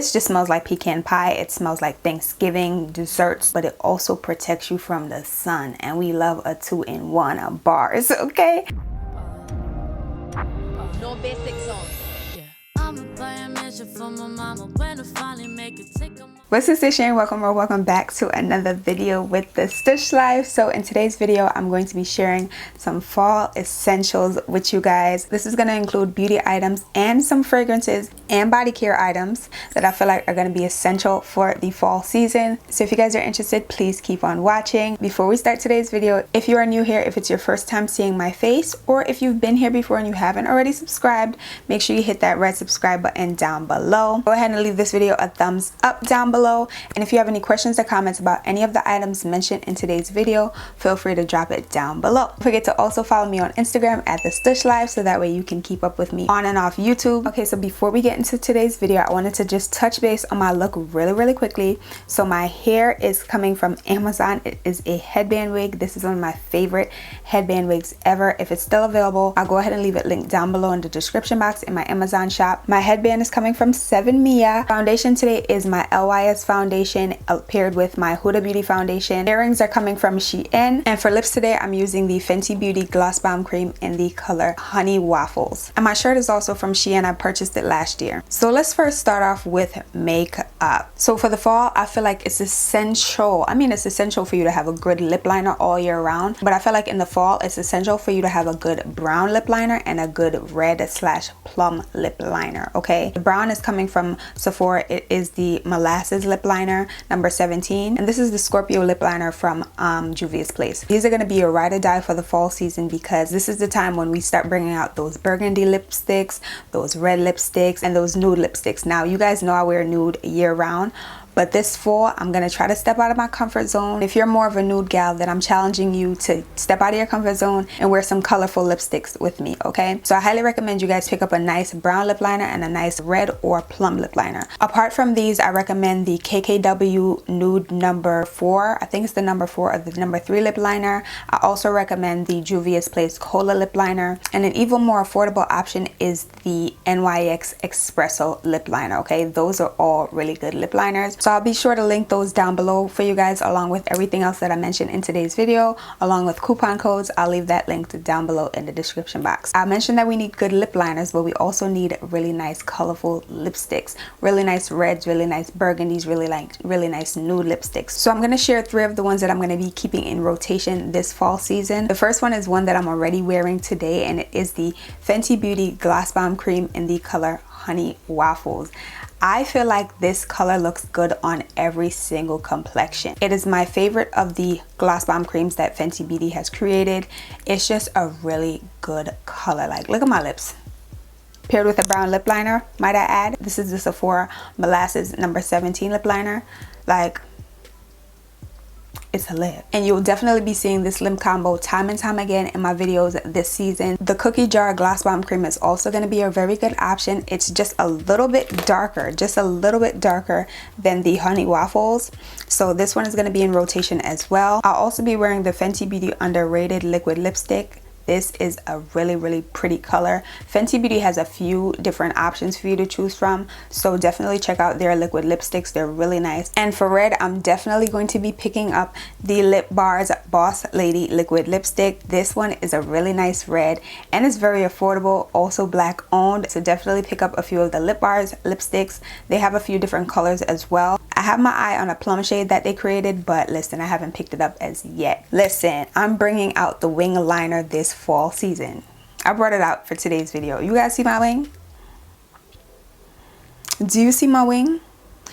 It just smells like pecan pie. It smells like Thanksgiving desserts, but it also protects you from the sun. And we love a 2-in-1 bars, okay? No basic song. What's up, Stush Gang? Welcome back to another video with the Stush Life. So in today's video, I'm going to be sharing some fall essentials with you guys. This is going to include beauty items and some fragrances and body care items that I feel like are going to be essential for the fall season. So if you guys are interested, please keep on watching. Before we start today's video, if you are new here, if it's your first time seeing my face, or if you've been here before and you haven't already subscribed, make sure you hit that red subscribe button down below. Go ahead and leave this video a thumbs up down below. And if you have any questions or comments about any of the items mentioned in today's video, feel free to drop it down below. Don't forget to also follow me on Instagram at the Stush Life, so that way you can keep up with me on and off YouTube. Okay, so before we get into today's video, I wanted to just touch base on my look really quickly. So my hair is coming from Amazon. It is a headband wig. This is one of my favorite headband wigs ever. If it's still available, I'll go ahead and leave it linked down below in the description box in my Amazon shop. My headband is coming from 7 Mia. Foundation today is my LYS foundation paired with my Huda Beauty foundation. Earrings are coming from Shein. And for lips today, I'm using the Fenty Beauty Gloss Bomb Cream in the color Honey Waffles. And my shirt is also from Shein. I purchased it last year. So let's first start off with makeup. So for the fall, I feel like it's essential. I mean, it's essential for you to have a good lip liner all year round. But I feel like in the fall, it's essential for you to have a good brown lip liner and a good red/plum lip liner, okay? The brown is coming from Sephora. It is the Molasses lip liner number 17, and this is the Scorpio lip liner from Juvia's Place. These are going to be a ride or die for the fall season, because this is the time when we start bringing out those burgundy lipsticks, those red lipsticks, and those nude lipsticks. Now, you guys know I wear nude year round, but this fall, I'm going to try to step out of my comfort zone. If you're more of a nude gal, then I'm challenging you to step out of your comfort zone and wear some colorful lipsticks with me, okay? So I highly recommend you guys pick up a nice brown lip liner and a nice red or plum lip liner. Apart from these, I recommend the KKW Nude number 4. I think it's the number 4 or the number 3 lip liner. I also recommend the Juvia's Place Cola lip liner. And an even more affordable option is the NYX Espresso lip liner, okay? Those are all really good lip liners. So I'll be sure to link those down below for you guys, along with everything else that I mentioned in today's video, along with coupon codes. I'll leave that linked down below in the description box. I mentioned that we need good lip liners, but we also need really nice colorful lipsticks, really nice reds, really nice burgundies, really nice nude lipsticks. So I'm going to share 3 of the ones that I'm going to be keeping in rotation this fall season. The first one is one that I'm already wearing today, and it is the Fenty Beauty Gloss Bomb Cream in the color Honey Waffles. I feel like this color looks good on every single complexion. It is my favorite of the gloss bomb creams that Fenty Beauty has created. It's just a really good color. Like, look at my lips. Paired with a brown lip liner, might I add. This is the Sephora Molasses number 17 lip liner. Like, it's a lip. And you'll definitely be seeing this lip combo time and time again in my videos this season. The Cookie Jar Gloss Bomb Cream is also going to be a very good option. It's just a little bit darker, than the Honey Waffles. So this one is going to be in rotation as well. I'll also be wearing the Fenty Beauty Underrated Liquid Lipstick. This is a really pretty color. Fenty Beauty has a few different options for you to choose from, so definitely check out their liquid lipsticks. They're really nice. And for red, I'm definitely going to be picking up the Lip Bars Boss Lady Liquid Lipstick. This one is a really nice red, and it's very affordable, also black owned, so definitely pick up a few of the Lip Bars lipsticks. They have a few different colors as well. I have my eye on a plum shade that they created, but listen, I haven't picked it up as yet. Listen, I'm bringing out the wing liner this fall season. I brought it out for today's video. You guys see my wing? Do you see my wing?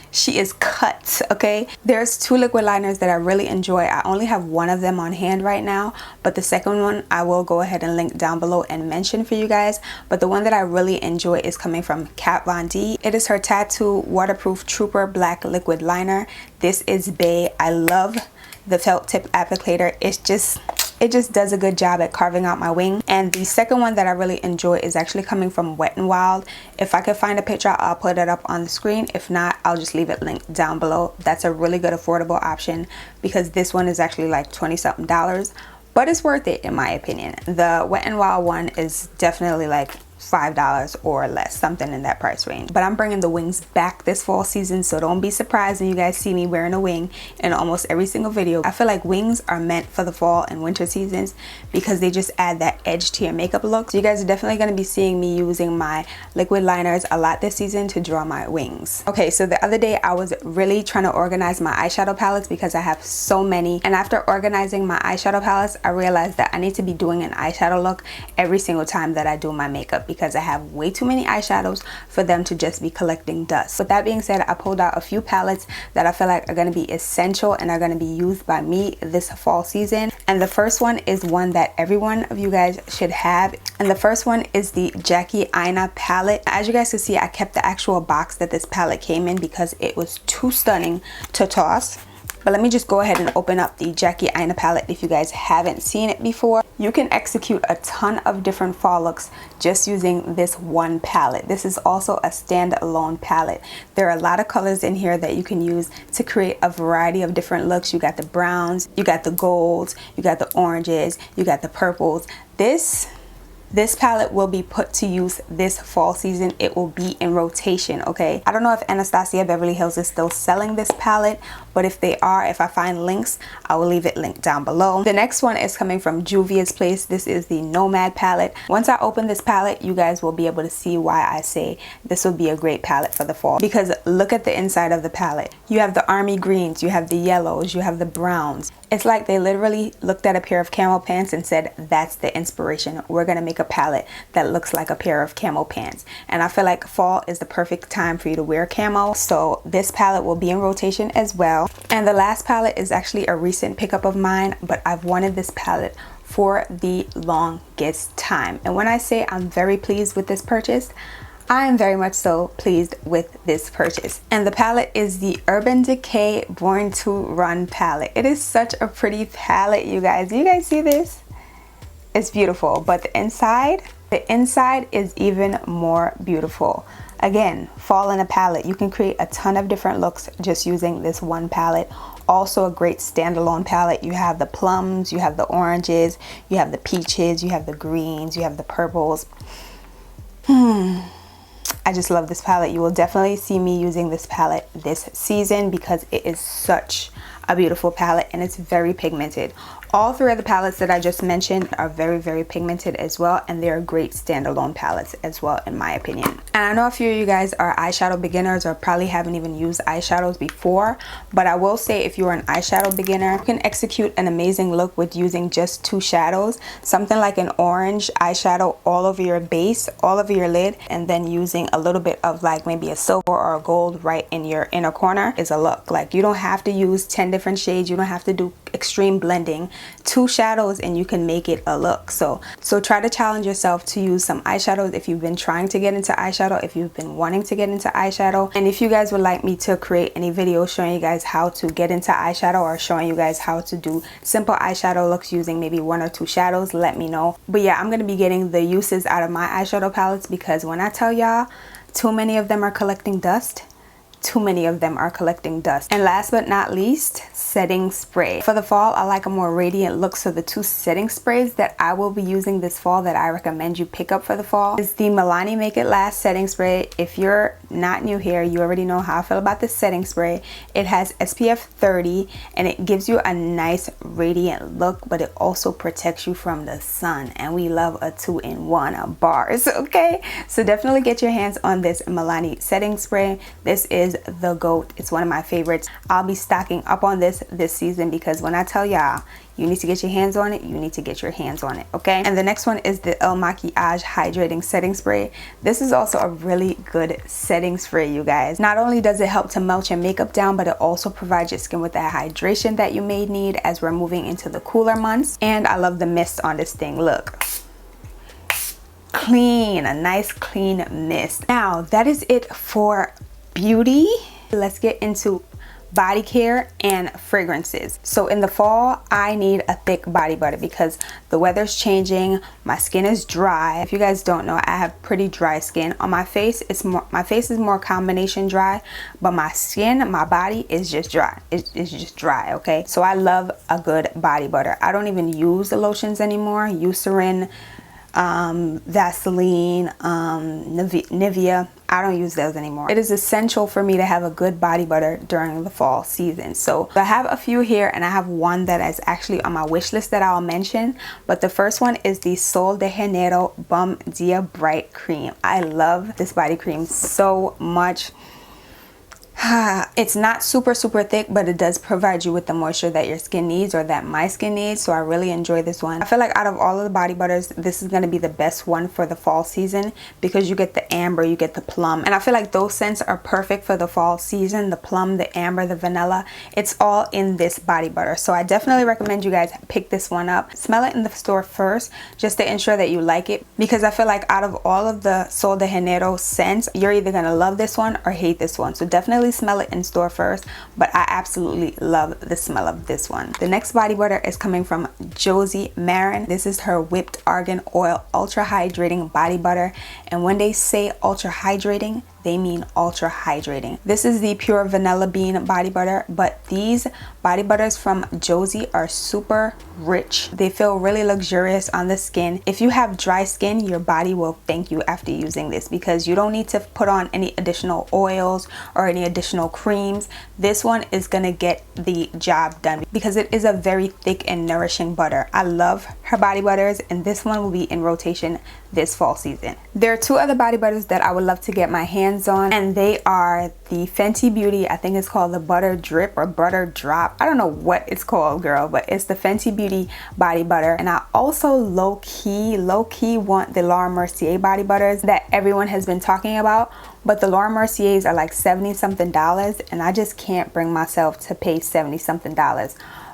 She is cut, okay? There's 2 liquid liners that I really enjoy. I only have one of them on hand right now, but the second one I will go ahead and link down below and mention for you guys. But the one that I really enjoy is coming from Kat Von D. It is her Tattoo Waterproof Trooper Black Liquid Liner. This is bae. I love the felt tip applicator. It just does a good job at carving out my wing. And the second one that I really enjoy is actually coming from Wet n Wild. If I could find a picture, I'll put it up on the screen. If not, I'll just leave it linked down below. That's a really good affordable option, because this one is actually like $20-something, but it's worth it in my opinion. The Wet n Wild one is definitely like $5 or less, something in that price range. But I'm bringing the wings back this fall season, so don't be surprised when you guys see me wearing a wing in almost every single video. I feel like wings are meant for the fall and winter seasons because they just add that edge to your makeup look. So you guys are definitely going to be seeing me using my liquid liners a lot this season to draw my wings. Okay, so the other day I was really trying to organize my eyeshadow palettes because I have so many, and after organizing my eyeshadow palettes I realized that I need to be doing an eyeshadow look every single time that I do my makeup, because I have way too many eyeshadows for them to just be collecting dust. With that being said, I pulled out a few palettes that I feel like are going to be essential and are going to be used by me this fall season. And the first one is one that every one of you guys should have, and the first one is the Jackie Aina palette. As you guys can see, I kept the actual box that this palette came in because it was too stunning to toss. But let me just go ahead and open up the Jackie Aina palette if you guys haven't seen it before. You can execute a ton of different fall looks just using this one palette. This is also a standalone palette. There are a lot of colors in here that you can use to create a variety of different looks. You got the browns, you got the golds, you got the oranges, you got the purples. This palette will be put to use this fall season. It will be in rotation, okay? I don't know if Anastasia Beverly Hills is still selling this palette, but if they are, if I find links, I will leave it linked down below. The next one is coming from Juvia's Place. This is the Nomad palette. Once I open this palette, you guys will be able to see why I say this would be a great palette for the fall. Because look at the inside of the palette. You have the army greens, you have the yellows, you have the browns. It's like they literally looked at a pair of camel pants and said, that's the inspiration. We're gonna make a palette that looks like a pair of camel pants. And I feel like fall is the perfect time for you to wear camo. So this palette will be in rotation as well. And the last palette is actually a recent pickup of mine, but I've wanted this palette for the longest time. And when I say I'm very pleased with this purchase, I am very much so pleased with this purchase. And the palette is the Urban Decay Born to Run palette. It is such a pretty palette, you guys. Do you guys see this? It's beautiful, but the inside is even more beautiful. Again, fall in a palette. You can create a ton of different looks just using this one palette. Also a great standalone palette. You have the plums, you have the oranges, you have the peaches, you have the greens, you have the purples. I just love this palette. You will definitely see me using this palette this season because it is such a beautiful palette and it's very pigmented. All three of the palettes that I just mentioned are very, very pigmented as well, and they're great standalone palettes as well, in my opinion. And I know a few of you guys are eyeshadow beginners or probably haven't even used eyeshadows before, but I will say if you're an eyeshadow beginner, you can execute an amazing look with using just two shadows, something like an orange eyeshadow all over your base, all over your lid, and then using a little bit of like maybe a silver or a gold right in your inner corner is a look. Like, you don't have to use 10 different shades, you don't have to do extreme blending. Two shadows and you can make it a look. So try to challenge yourself to use some eyeshadows if you've been trying to get into eyeshadow, if you've been wanting to get into eyeshadow. And if you guys would like me to create any videos showing you guys how to get into eyeshadow or showing you guys how to do simple eyeshadow looks using maybe one or two shadows, let me know. But yeah, I'm gonna be getting the uses out of my eyeshadow palettes because when I tell y'all too many of them are collecting dust, too many of them are collecting dust. And last but not least, setting spray. For the fall, I like a more radiant look, so the two setting sprays that I will be using this fall that I recommend you pick up for the fall is the Milani Make It Last setting spray. If you're not new here, you already know how I feel about this setting spray. It has SPF 30 and it gives you a nice radiant look, but it also protects you from the sun, and we love a 2-in-1 bars, okay? So definitely get your hands on this Milani setting spray. This is the GOAT. It's one of my favorites. I'll be stocking up on this season because when I tell y'all you need to get your hands on it, you need to get your hands on it, okay? And the next one is the MAKIAGE Hydrating Setting Spray. This is also a really good setting spray, you guys. Not only does it help to melt your makeup down, but it also provides your skin with that hydration that you may need as we're moving into the cooler months. And I love the mist on this thing. Look, clean, a nice clean mist. Now that is it for beauty. Let's get into body care and fragrances. So in the fall, I need a thick body butter because the weather's changing. My skin is dry. If you guys don't know, I have pretty dry skin. On my face, my face is more combination dry, but my skin, my body is just dry. It's just dry, okay? So I love a good body butter. I don't even use the lotions anymore. Eucerin, Vaseline, Nivea. I don't use those anymore. It is essential for me to have a good body butter during the fall season. So I have a few here, and I have one that is actually on my wish list that I'll mention. But the first one is the Sol de Janeiro Bum Dia Bright Cream. I love this body cream so much. It's not super thick, but it does provide you with the moisture that your skin needs, or that my skin needs. So I really enjoy this one. I feel like out of all of the body butters, this is going to be the best one for the fall season, because you get the amber, you get the plum, and I feel like those scents are perfect for the fall season. The plum, the amber, the vanilla, it's all in this body butter. So I definitely recommend you guys pick this one up. Smell it in the store first, just to ensure that you like it, because I feel like out of all of the Sol de Janeiro scents, you're either going to love this one or hate this one. So definitely smell it in store first, but I absolutely love the smell of this one. The next body butter is coming from Josie Marin. This is her Whipped Argan Oil Ultra Hydrating Body Butter, and when they say ultra hydrating, they mean ultra hydrating. This is the pure vanilla bean body butter, but these body butters from Josie are super rich. They feel really luxurious on the skin. If you have dry skin, your body will thank you after using this, because you don't need to put on any additional oils or any additional creams. This one is gonna get the job done, because it is a very thick and nourishing butter. I love her body butters, and this one will be in rotation this fall season. There are two other body butters that I would love to get my hands on, and they are the Fenty Beauty, I think it's called the Butter Drip or Butter Drop. I don't know what it's called, girl, but it's the Fenty Beauty body butter. And I also low-key want the Laura Mercier body butters that everyone has been talking about, but the Laura Merciers are like $70-something, and I just can't bring myself to pay $70-something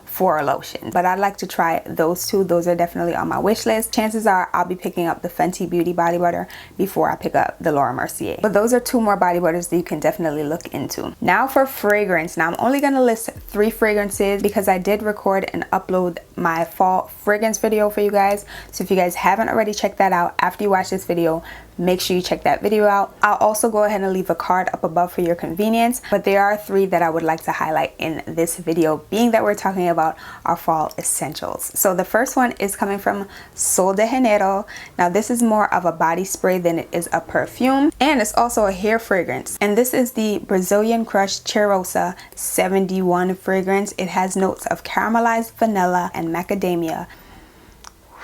for a lotion. But I'd like to try those two. Those are definitely on my wish list. Chances are I'll be picking up the Fenty Beauty body butter before I pick up the Laura Mercier. But those are two more body butters that you can definitely look into. Now for fragrance. Now I'm only gonna list 3 fragrances, because I did record and upload my fall fragrance video for you guys. So if you guys haven't already checked that out, after you watch this video, make sure you check that video out. I'll also go ahead and leave a card up above for your convenience, but there are 3 that I would like to highlight in this video, being that we're talking about our fall essentials. So the first one is coming from Sol de Janeiro. Now this is more of a body spray than it is a perfume, and it's also a hair fragrance, and this is the Brazilian Crush Cheirosa 71 fragrance. It has notes of caramelized vanilla and macadamia.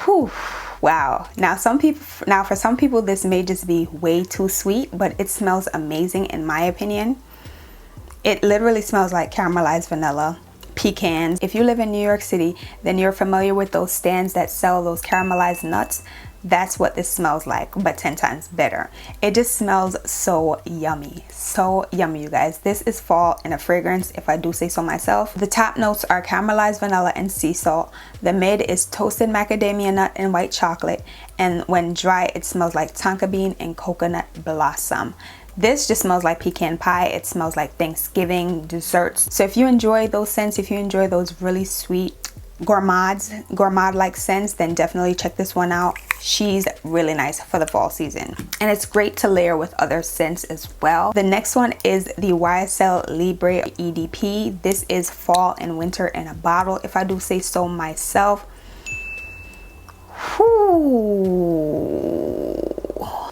Whew. Wow. Now for some people this may just be way too sweet, but it smells amazing in my opinion. It literally smells like caramelized vanilla, pecans. If you live in New York City, then you're familiar with those stands that sell those caramelized nuts. That's what this smells like, but 10 times better. It just smells so yummy, you guys. This is fall in a fragrance, if I do say so myself. The top notes are caramelized vanilla and sea salt. The mid is toasted macadamia nut and white chocolate, and when dry it smells like tonka bean and coconut blossom. This just smells like pecan pie. It smells like Thanksgiving desserts. So if you enjoy those scents, if you enjoy those really sweet gourmand like scents, then definitely check this one out. She's really nice for the fall season, and it's great to layer with other scents as well. The next one is the YSL Libre EDP. This is fall and winter in a bottle, if I do say so myself. Whew.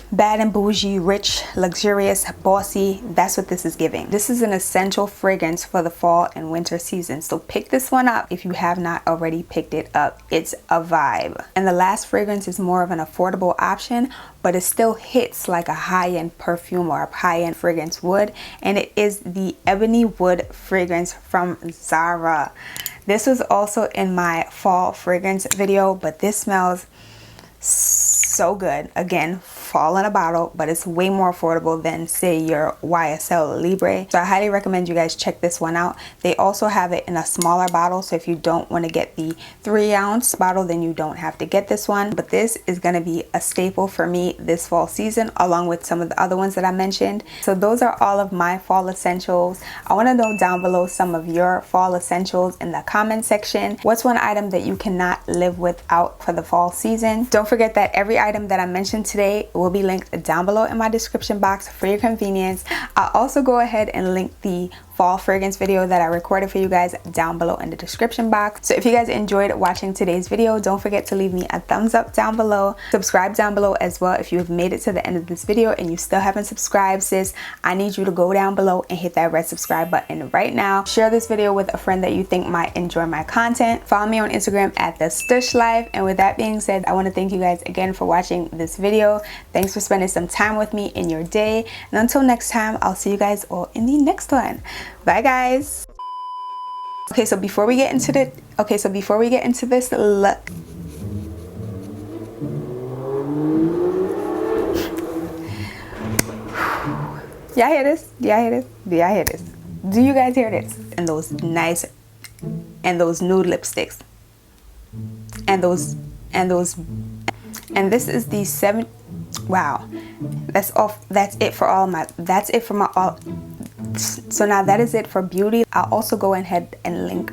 Bad and bougie, rich, luxurious, bossy. That's what this is giving. This is an essential fragrance for the fall and winter season. So pick this one up if you have not already picked it up. It's a vibe. And the last fragrance is more of an affordable option, but it still hits like a high-end perfume or a high-end fragrance would. And it is the Ebony Wood fragrance from Zara. This was also in my fall fragrance video, but this smells so good. Again, fall in a bottle, but it's way more affordable than say your YSL Libre. So I highly recommend you guys check this one out. They also have it in a smaller bottle, so if you don't want to get the 3-ounce bottle, then you don't have to get this one. But this is going to be a staple for me this fall season, along with some of the other ones that I mentioned. So those are all of my fall essentials. I want to know down below some of your fall essentials in the comment section. What's one item that you cannot live without for the fall season? Don't forget that every item that I mentioned today will be linked down below in my description box for your convenience. I'll also go ahead and link the fall fragrance video that I recorded for you guys down below in the description box. So if you guys enjoyed watching today's video, don't forget to leave me a thumbs up down below. Subscribe down below as well if you have made it to the end of this video and you still haven't subscribed, sis. I need you to go down below and hit that red subscribe button right now. Share this video with a friend that you think might enjoy my content. Follow me on Instagram at the Stush Life. And with that being said, I want to thank you guys again for watching this video. Thanks for spending some time with me in your day. And until next time, I'll see you guys all in the next one. Bye guys. Okay, so before we get into this, look. Y'all hear this? Do y'all hear this? Do y'all hear this? Do you guys hear this? And those nice, and those nude lipsticks, and this is the 7. Wow, that's it for my all. So now that is it for beauty. I'll also go ahead and link.